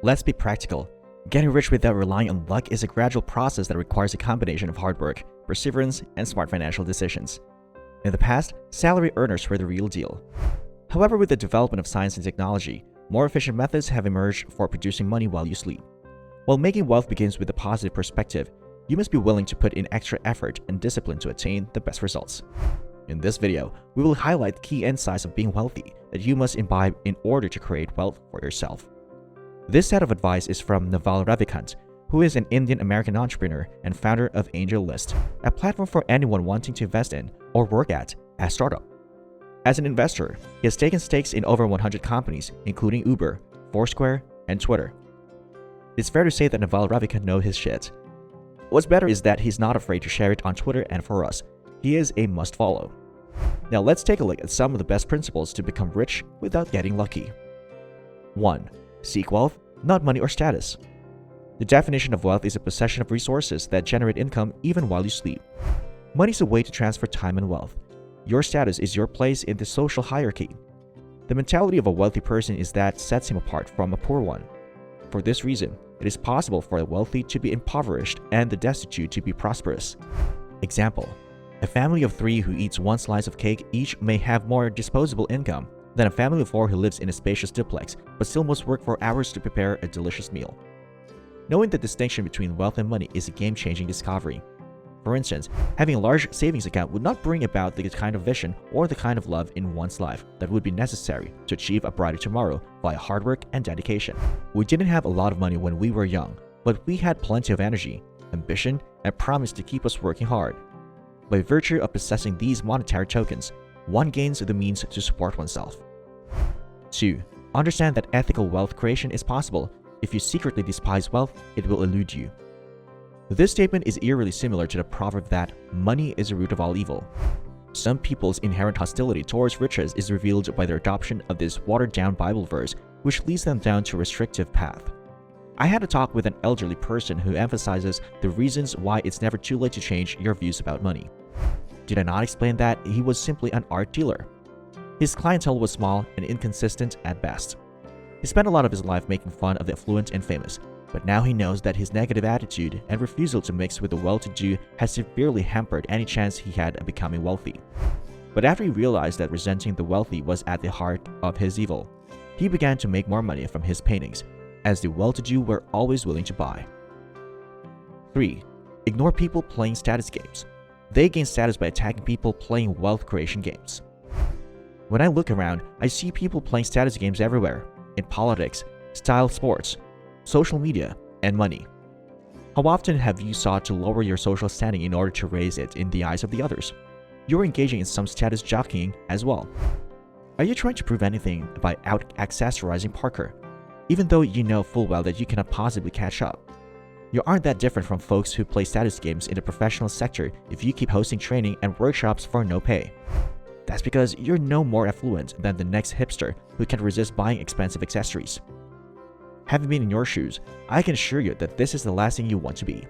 Let's be practical. Getting rich without relying on luck is a gradual process that requires a combination of hard work, perseverance, and smart financial decisions. In the past, salary earners were the real deal. However, with the development of science and technology, more efficient methods have emerged for producing money while you sleep. While making wealth begins with a positive perspective, you must be willing to put in extra effort and discipline to attain the best results. In this video, we will highlight the key insights of being wealthy that you must imbibe in order to create wealth for yourself. This set of advice is from Naval Ravikant, who is an Indian-American entrepreneur and founder of AngelList, a platform for anyone wanting to invest in or work at a startup. As an investor, he has taken stakes in over 100 companies, including Uber, Foursquare, and Twitter. It's fair to say that Naval Ravikant knows his shit. What's better is that he's not afraid to share it on Twitter, and for us, he is a must-follow. Now let's take a look at some of the best principles to become rich without getting lucky. 1. Seek wealth, not money or status. The definition of wealth is a possession of resources that generate income even while you sleep. Money is a way to transfer time and wealth. Your status is your place in the social hierarchy. The mentality of a wealthy person is that sets him apart from a poor one. For this reason, it is possible for the wealthy to be impoverished and the destitute to be prosperous. Example: a family of 3 who eats one slice of cake each may have more disposable income than a family of 4 who lives in a spacious duplex but still must work for hours to prepare a delicious meal. Knowing the distinction between wealth and money is a game-changing discovery. For instance, having a large savings account would not bring about the kind of vision or the kind of love in one's life that would be necessary to achieve a brighter tomorrow via hard work and dedication. We didn't have a lot of money when we were young, but we had plenty of energy, ambition, and promise to keep us working hard. By virtue of possessing these monetary tokens, one gains the means to support oneself. 2. Understand that ethical wealth creation is possible. If you secretly despise wealth, it will elude you. This statement is eerily similar to the proverb that money is the root of all evil. Some people's inherent hostility towards riches is revealed by their adoption of this watered-down Bible verse, which leads them down to a restrictive path. I had a talk with an elderly person who emphasizes the reasons why it's never too late to change your views about money. Did I not explain that he was simply an art dealer? His clientele was small and inconsistent at best. He spent a lot of his life making fun of the affluent and famous, but now he knows that his negative attitude and refusal to mix with the well-to-do has severely hampered any chance he had of becoming wealthy. But after he realized that resenting the wealthy was at the heart of his evil, he began to make more money from his paintings, as the well-to-do were always willing to buy. 3. Ignore people playing status games. They gain status by attacking people playing wealth creation games. When I look around, I see people playing status games everywhere, in politics, style sports, social media, and money. How often have you sought to lower your social standing in order to raise it in the eyes of the others? You're engaging in some status jockeying as well. Are you trying to prove anything by out-accessorizing Parker, even though you know full well that you cannot possibly catch up? You aren't that different from folks who play status games in the professional sector if you keep hosting training and workshops for no pay. That's because you're no more affluent than the next hipster who can resist buying expensive accessories. Having been in your shoes, I can assure you that this is the last thing you want to be.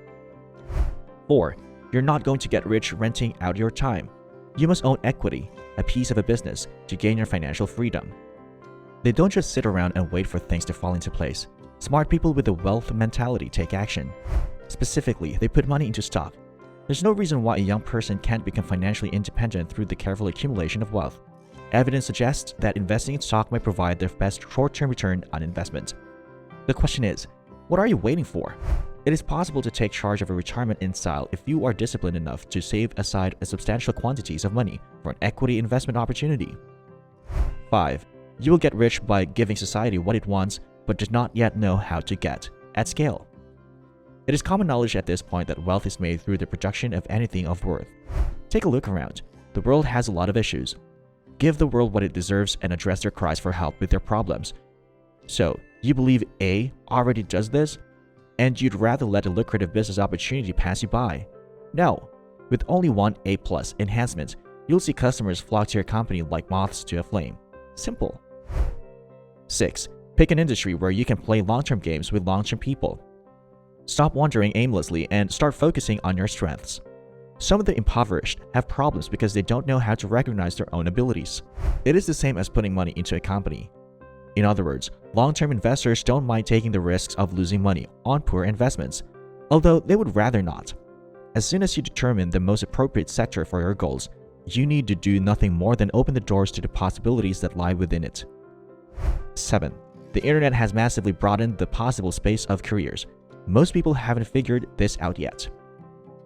4. You're not going to get rich renting out your time. You must own equity, a piece of a business, to gain your financial freedom. They don't just sit around and wait for things to fall into place. Smart people with a wealth mentality take action. Specifically, they put money into stock. There's no reason why a young person can't become financially independent through the careful accumulation of wealth. Evidence suggests that investing in stock might provide the best short-term return on investment. The question is, what are you waiting for? It is possible to take charge of a retirement in style if you are disciplined enough to save aside substantial quantities of money for an equity investment opportunity. 5. You will get rich by giving society what it wants but does not yet know how to get, at scale. It is common knowledge at this point that wealth is made through the production of anything of worth. Take a look around. The world has a lot of issues. Give the world what it deserves and address their cries for help with their problems. So, you believe A already does this, and you'd rather let a lucrative business opportunity pass you by? No. With only one A+ enhancement, you'll see customers flock to your company like moths to a flame. Simple. 6. Pick an industry where you can play long-term games with long-term people. Stop wandering aimlessly and start focusing on your strengths. Some of the impoverished have problems because they don't know how to recognize their own abilities. It is the same as putting money into a company. In other words, long-term investors don't mind taking the risks of losing money on poor investments, although they would rather not. As soon as you determine the most appropriate sector for your goals, you need to do nothing more than open the doors to the possibilities that lie within it. 7. The internet has massively broadened the possible space of careers. Most people haven't figured this out yet.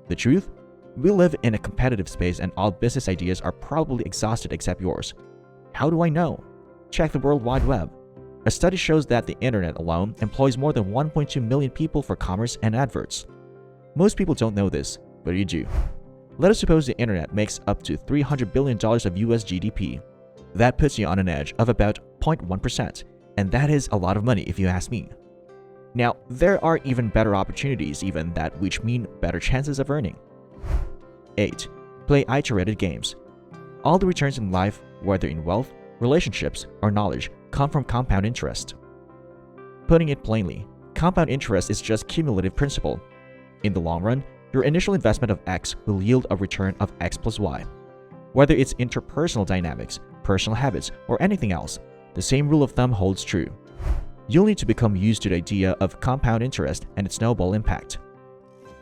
The truth? We live in a competitive space and all business ideas are probably exhausted except yours. How do I know? Check the World Wide Web. A study shows that the internet alone employs more than 1.2 million people for commerce and adverts. Most people don't know this, but you do. Let us suppose the internet makes up to $300 billion of US GDP. That puts you on an edge of about 0.1%, and that is a lot of money if you ask me. Now, there are even better opportunities even that which mean better chances of earning. 8. Play iterated games. All the returns in life, whether in wealth, relationships, or knowledge, come from compound interest. Putting it plainly, compound interest is just cumulative principle. In the long run, your initial investment of X will yield a return of X plus Y. Whether it's interpersonal dynamics, personal habits, or anything else, the same rule of thumb holds true. You'll need to become used to the idea of compound interest and its snowball impact.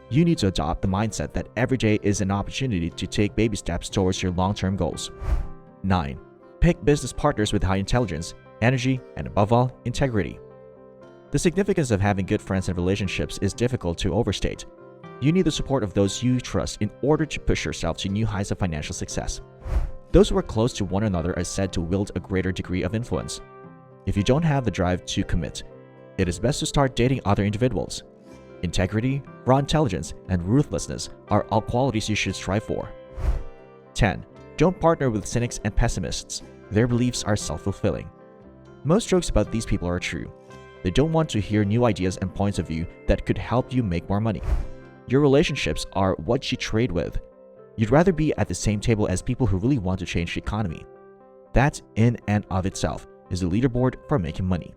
You need to adopt the mindset that every day is an opportunity to take baby steps towards your long-term goals. 9. Pick business partners with high intelligence, energy, and above all, integrity. The significance of having good friends and relationships is difficult to overstate. You need the support of those you trust in order to push yourself to new heights of financial success. Those who are close to one another are said to wield a greater degree of influence. If you don't have the drive to commit, it is best to start dating other individuals. Integrity, raw intelligence, and ruthlessness are all qualities you should strive for. 10. Don't partner with cynics and pessimists. Their beliefs are self-fulfilling. Most jokes about these people are true. They don't want to hear new ideas and points of view that could help you make more money. Your relationships are what you trade with. You'd rather be at the same table as people who really want to change the economy. That, in and of itself, is the leaderboard for making money.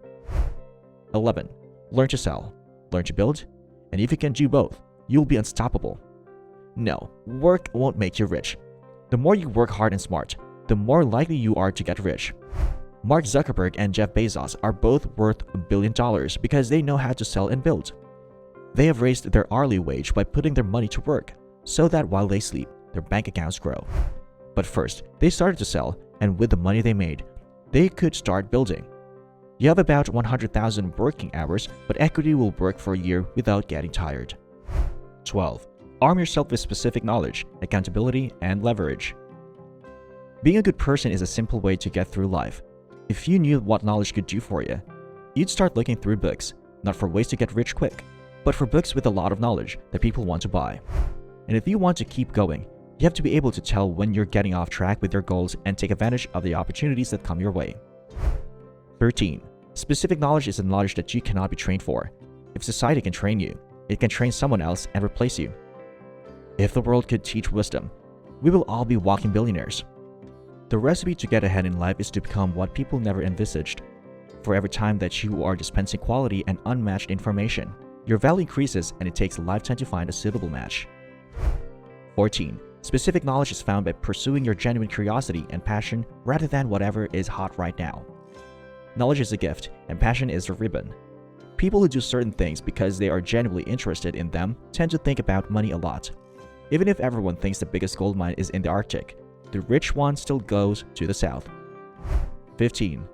11. Learn to sell, learn to build, and if you can do both, you'll be unstoppable. No, work won't make you rich. The more you work hard and smart, the more likely you are to get rich. Mark Zuckerberg and Jeff Bezos are both worth $1 billion because they know how to sell and build. They have raised their hourly wage by putting their money to work, so that while they sleep, their bank accounts grow. But first, they started to sell, and with the money they made, they could start building. You have about 100,000 working hours, but equity will work for a year without getting tired. 12. Arm yourself with specific knowledge, accountability, and leverage. Being a good person is a simple way to get through life. If you knew what knowledge could do for you, you'd start looking through books, not for ways to get rich quick, but for books with a lot of knowledge that people want to buy. And if you want to keep going, you have to be able to tell when you're getting off track with your goals and take advantage of the opportunities that come your way. 13. Specific knowledge is the knowledge that you cannot be trained for. If society can train you, it can train someone else and replace you. If the world could teach wisdom, we will all be walking billionaires. The recipe to get ahead in life is to become what people never envisaged. For every time that you are dispensing quality and unmatched information, your value increases and it takes a lifetime to find a suitable match. 14. Specific knowledge is found by pursuing your genuine curiosity and passion rather than whatever is hot right now. Knowledge is a gift, and passion is a ribbon. People who do certain things because they are genuinely interested in them tend to think about money a lot. Even if everyone thinks the biggest gold mine is in the Arctic, the rich one still goes to the south. 15.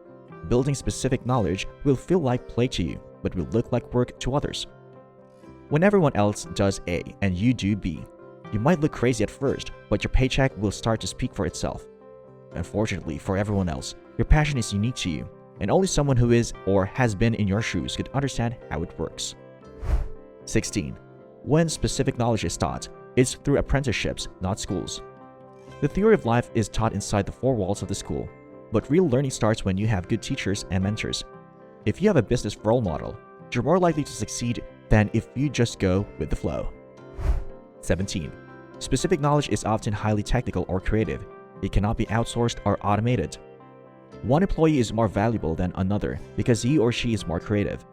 Building specific knowledge will feel like play to you, but will look like work to others. When everyone else does A and you do B, you might look crazy at first, but your paycheck will start to speak for itself. Unfortunately for everyone else, your passion is unique to you, and only someone who is or has been in your shoes could understand how it works. 16. When specific knowledge is taught, it's through apprenticeships, not schools. The theory of life is taught inside the four walls of the school, but real learning starts when you have good teachers and mentors. If you have a business role model, you're more likely to succeed than if you just go with the flow. 17. Specific knowledge is often highly technical or creative. It cannot be outsourced or automated. One employee is more valuable than another because he or she is more creative.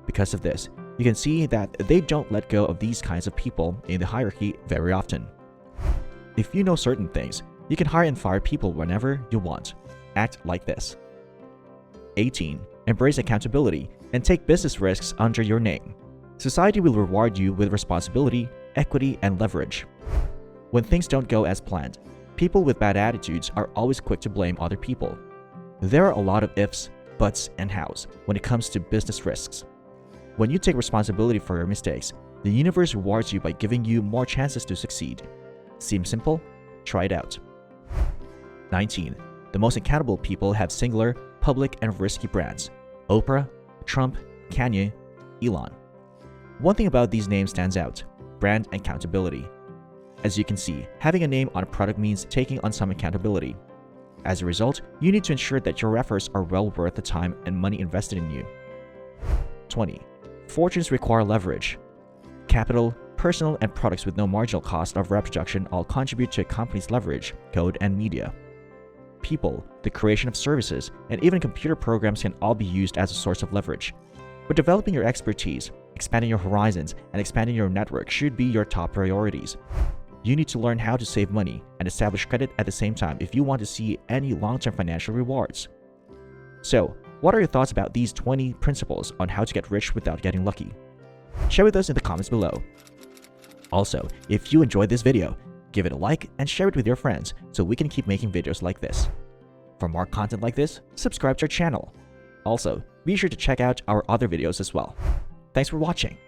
Because of this, you can see that they don't let go of these kinds of people in the hierarchy very often. If you know certain things, you can hire and fire people whenever you want. Act like this. 18. embrace accountability, and take business risks under your name. Society will reward you with responsibility, equity, and leverage. When things don't go as planned, people with bad attitudes are always quick to blame other people. There are a lot of ifs, buts, and hows when it comes to business risks. When you take responsibility for your mistakes, the universe rewards you by giving you more chances to succeed. Seems simple? Try it out. 19. The most accountable people have singular, public, and risky brands: Oprah, Trump, Kanye, Elon. One thing about these names stands out: brand accountability. As you can see, having a name on a product means taking on some accountability. As a result, you need to ensure that your efforts are well worth the time and money invested in you. 20. Fortunes require leverage. Capital, personal, and products with no marginal cost of reproduction all contribute to a company's leverage, code, and media. People, the creation of services, and even computer programs can all be used as a source of leverage. But developing your expertise, expanding your horizons, and expanding your network should be your top priorities. You need to learn how to save money and establish credit at the same time if you want to see any long-term financial rewards. So, what are your thoughts about these 20 principles on how to get rich without getting lucky? Share with us in the comments below. Also, if you enjoyed this video, give it a like and share it with your friends so we can keep making videos like this. For more content like this, subscribe to our channel. Also, be sure to check out our other videos as well. Thanks for watching.